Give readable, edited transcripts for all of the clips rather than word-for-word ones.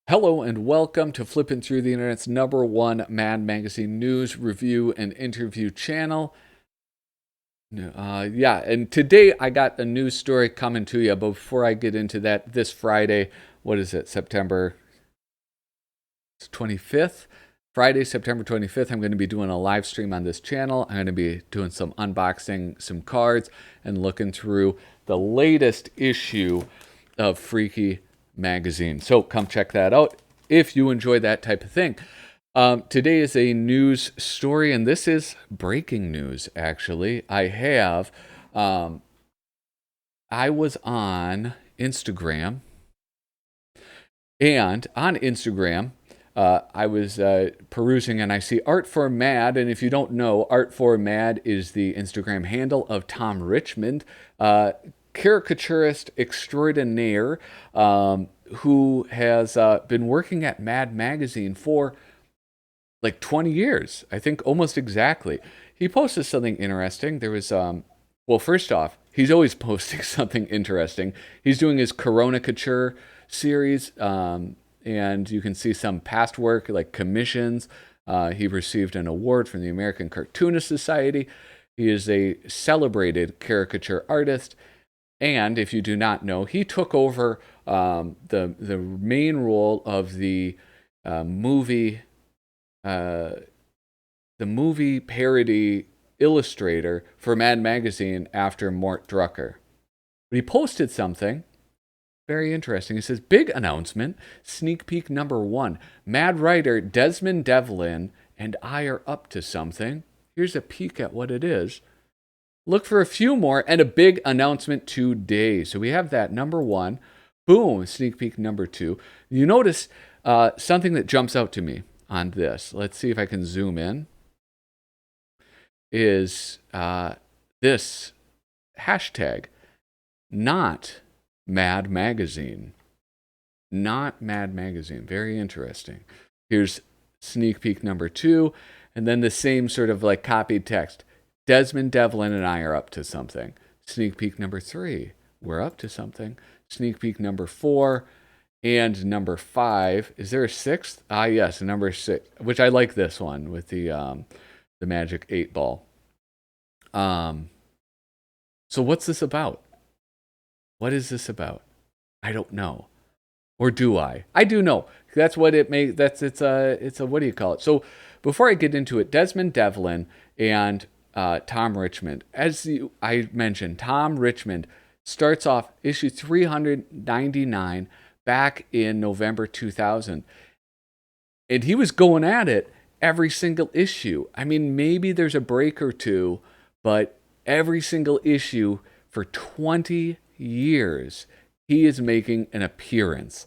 Hello and welcome to Flipping Through the Internet's #1 Mad Magazine news, review, and interview channel. And today I got a news story coming to you, but before I get into that, this Friday, what is it, September 25th? Friday, September 25th, I'm going to be doing a live stream on this channel. I'm going to be doing some unboxing, some cards, and looking through the latest issue of Freaky magazine. So come check that out if you enjoy that type of thing. Today is a news story, and this is breaking news, actually. I was on Instagram, and on Instagram, I was perusing and I see Art for Mad. And if you don't know, Art for Mad is the Instagram handle of Tom Richmond, caricaturist extraordinaire, who has been working at Mad Magazine for like 20 years, I think almost exactly. He posted something interesting. There was, well, first off, he's always posting something interesting. He's doing his Caricature series, and you can see some past work like commissions. He received an award from the American Cartoonist Society. He is a celebrated caricature artist. And if you do not know, he took over the main role of the movie parody illustrator for Mad Magazine after Mort Drucker. But he posted something very interesting. He says, big announcement, sneak peek #1. Mad writer Desmond Devlin and I are up to something. Here's a peek at what it is. Look for a few more and a big announcement today. So we have that #1. Boom, sneak peek #2. You notice something that jumps out to me on this. Let's see if I can zoom in. Is this hashtag, not Mad Magazine. Not Mad Magazine. Very interesting. Here's sneak peek #2, and then the same sort of like copied text. Desmond, Devlin, and I are up to something. Sneak peek #3. We're up to something. Sneak peek #4 and #5. Is there a sixth? Ah, yes, #6, which I like this one with the magic 8-ball. So what's this about? What is this about? I don't know. Or do I? I do know. That's what it may. It's a what do you call it? So before I get into it, Desmond Devlin and Tom Richmond. As I mentioned, Tom Richmond starts off issue 399 back in November 2000. And he was going at it every single issue. I mean, maybe there's a break or two, but every single issue for 20 years, he is making an appearance.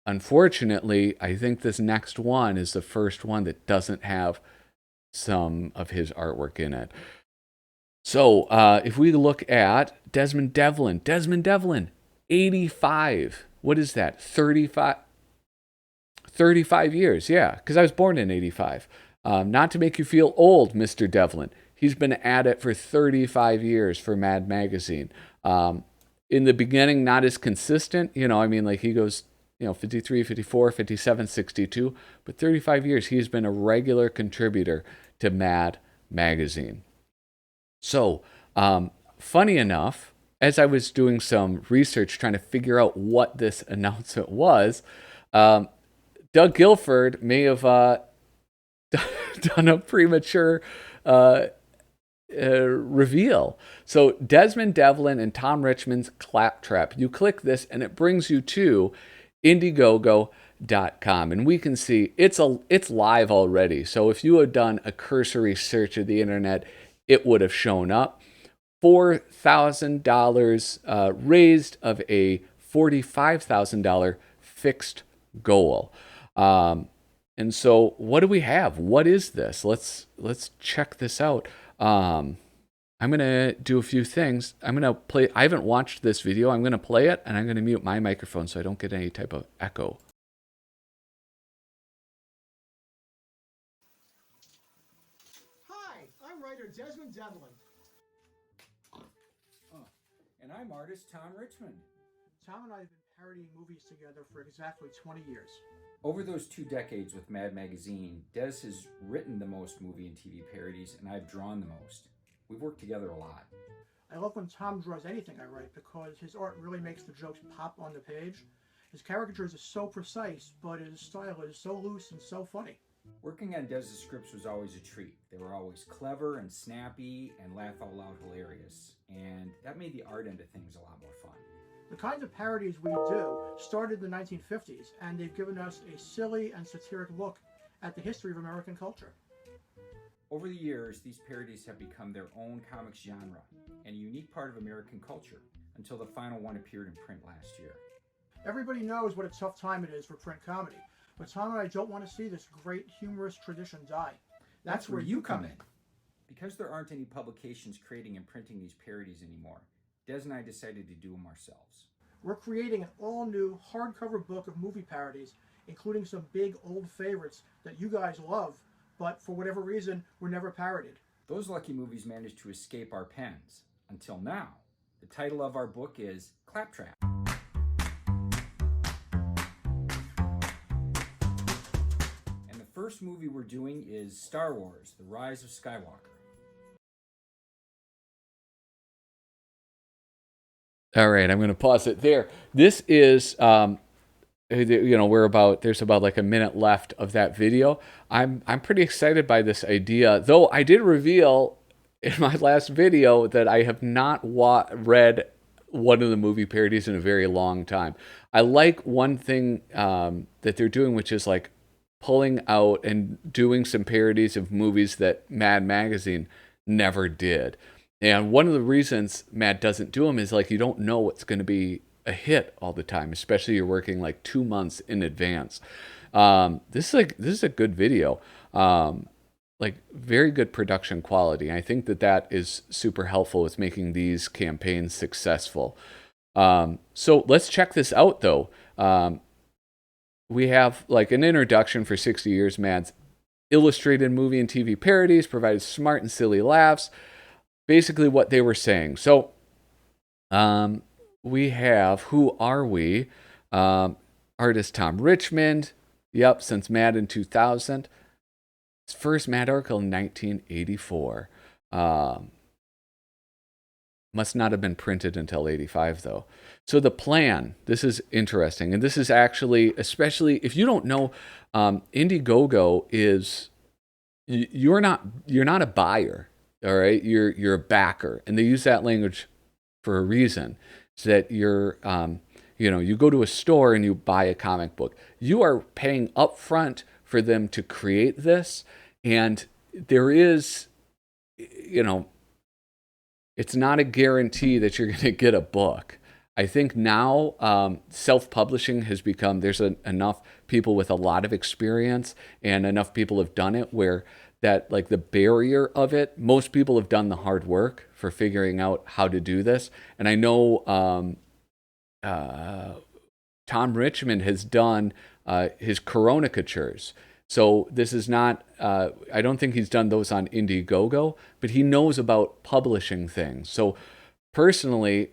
Unfortunately, I think this next one is the first one that doesn't have some of his artwork in it. So if we look at Desmond Devlin, 85. What is that? 35 years, yeah, because I was born in 85. Not to make you feel old, Mr. Devlin. He's been at it for 35 years for Mad Magazine. In the beginning, not as consistent. I mean, like he goes, 53, 54, 57, 62. But 35 years, he's been a regular contributor to Mad Magazine. So, funny enough, as I was doing some research trying to figure out what this announcement was, Doug Guilford may have done a premature reveal. So Desmond Devlin and Tom Richmond's CLAPTRAP. You click this and it brings you to Indiegogo.com, and we can see it's live already. So if you had done a cursory search of the internet, it would have shown up. $4,000 raised of a $45,000 fixed goal. And so what do we have? What is this? Let's check this out. I'm going to do a few things. I'm going to play. I haven't watched this video. I'm going to play it, and I'm going to mute my microphone so I don't get any type of echo. Hi, I'm writer Desmond Devlin. And I'm artist Tom Richmond. Tom and I have been parodying movies together for exactly 20 years. Over those 2 decades with Mad Magazine, Des has written the most movie and TV parodies, and I've drawn the most. We've worked together a lot. I love when Tom draws anything I write because his art really makes the jokes pop on the page. His caricatures are so precise, but his style is so loose and so funny. Working on Des's scripts was always a treat. They were always clever and snappy and laugh out loud hilarious, and that made the art end of things a lot more fun. The kinds of parodies we do started in the 1950s, and they've given us a silly and satiric look at the history of American culture. Over the years, these parodies have become their own comics genre and a unique part of American culture until the final one appeared in print last year. Everybody knows what a tough time it is for print comedy, but Tom and I don't want to see this great humorous tradition die. That's where you come in. Because there aren't any publications creating and printing these parodies anymore, Des and I decided to do them ourselves. We're creating an all-new hardcover book of movie parodies, including some big old favorites that you guys love, but for whatever reason, were never parodied. Those lucky movies managed to escape our pens. Until now. The title of our book is CLAPTRAP. And the first movie we're doing is Star Wars: The Rise of Skywalker. All right, I'm going to pause it there. This is, there's about like a minute left of that video. I'm pretty excited by this idea, though I did reveal in my last video that I have not read one of the movie parodies in a very long time. I like one thing that they're doing, which is like pulling out and doing some parodies of movies that Mad Magazine never did. And one of the reasons Matt doesn't do them is like you don't know what's going to be a hit all the time, especially you're working like 2 months in advance. This is a good video, like very good production quality. I think that is super helpful with making these campaigns successful. So let's check this out though. We have like an introduction for 60 years. Matt's illustrated movie and TV parodies, provided smart and silly laughs. Basically what they were saying. So we have, who are we? Artist Tom Richmond. Yep, since Mad in 2000. His first Mad article in 1984. Must not have been printed until 85 though. So the plan, this is interesting. And this is actually, especially if you don't know, Indiegogo is, you're not a buyer. All right, you're a backer, and they use that language for a reason. So that you're, you go to a store and you buy a comic book. You are paying upfront for them to create this, and there is, it's not a guarantee that you're going to get a book. I think now self-publishing has become, there's enough people with a lot of experience and enough people have done it where that like the barrier of it, most people have done the hard work for figuring out how to do this. And I know Tom Richmond has done his Coronacatures. So this is not, I don't think he's done those on Indiegogo, but he knows about publishing things. So personally,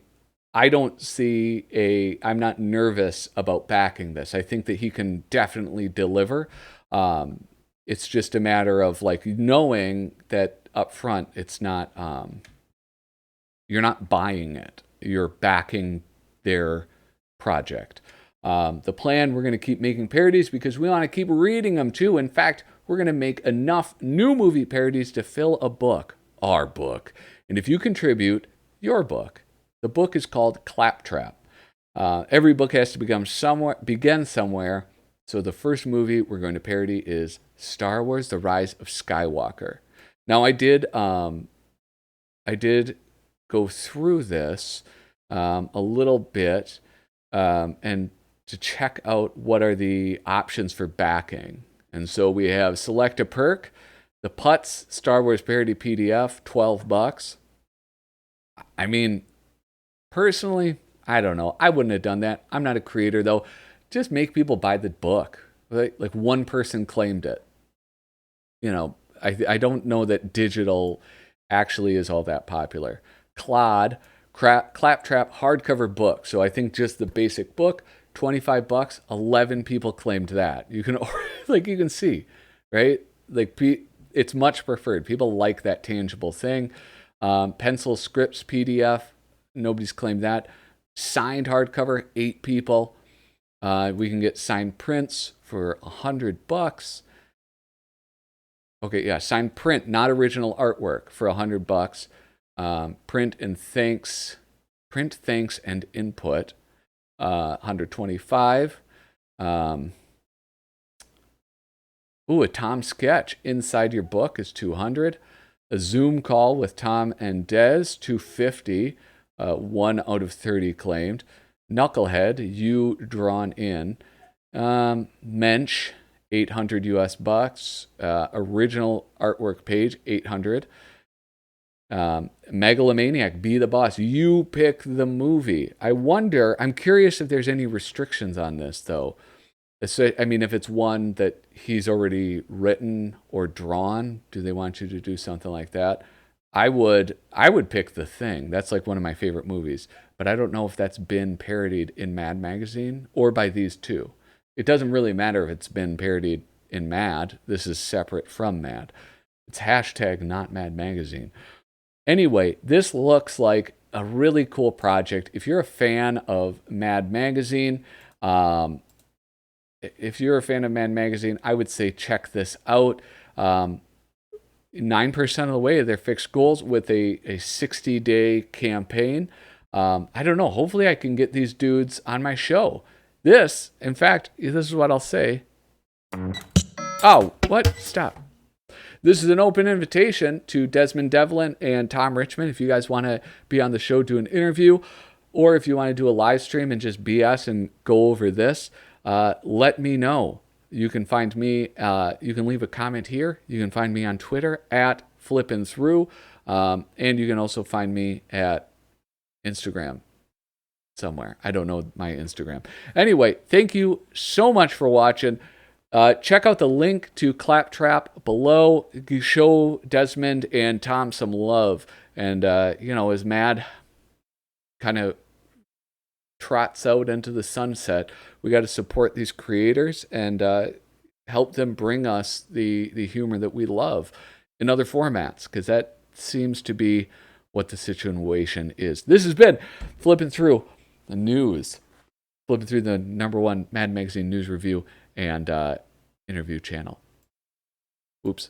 I'm not nervous about backing this. I think that he can definitely deliver. It's just a matter of like knowing that up front, it's not, you're not buying it. You're backing their project. The plan, we're going to keep making parodies because we want to keep reading them too. In fact, we're going to make enough new movie parodies to fill a book, our book. And if you contribute your book, the book is called CLAPTRAP. Every book has to begin somewhere. So the first movie we're going to parody is Star Wars: The Rise of Skywalker. Now I did go through this a little bit and to check out what are the options for backing. And so we have select a perk, the Putz Star Wars parody PDF, $12. I mean, personally, I don't know. I wouldn't have done that. I'm not a creator though. Just make people buy the book. Like one person claimed it. I don't know that digital actually is all that popular. Claude Claptrap hardcover book. So I think just the basic book, $25. 11 people claimed that. You can like you can see, right? Like it's much preferred. People like that tangible thing. Pencil scripts PDF. Nobody's claimed that. Signed hardcover, 8 people. We can get signed prints for $100. Okay, yeah, signed print, not original artwork, for $100. Print, thanks, and input, $125. A Tom sketch inside your book is $200. A Zoom call with Tom and Des, $250. 1 out of 30 claimed. Knucklehead, you drawn in. Mensch, $800 US. Original artwork page, $800. Megalomaniac, Be the Boss. You pick the movie. I'm curious if there's any restrictions on this, though. I mean, if it's one that he's already written or drawn, do they want you to do something like that? I would pick The Thing. That's like one of my favorite movies. But I don't know if that's been parodied in Mad Magazine or by these two. It doesn't really matter if it's been parodied in Mad. This is separate from Mad. It's hashtag not Mad Magazine. Anyway, this looks like a really cool project. If you're a fan of Mad Magazine, I would say check this out. 9% of the way to their fixed goals with a 60-day campaign. I don't know. Hopefully I can get these dudes on my show. In fact, this is what I'll say. Oh, what? Stop. This is an open invitation to Desmond Devlin and Tom Richmond. If you guys want to be on the show, do an interview, or if you want to do a live stream and just BS and go over this, let me know. You can find me, you can leave a comment here. You can find me on Twitter at flippinthrough. And you can also find me at Instagram somewhere. I don't know my Instagram. Anyway, thank you so much for watching. Check out the link to Claptrap below. You show Desmond and Tom some love. And, as Mad kind of trots out into the sunset, we got to support these creators and help them bring us the humor that we love in other formats, because that seems to be what the situation is. This has been Flipping Through the News. Flipping through the #1 Mad Magazine news review and interview channel. Oops.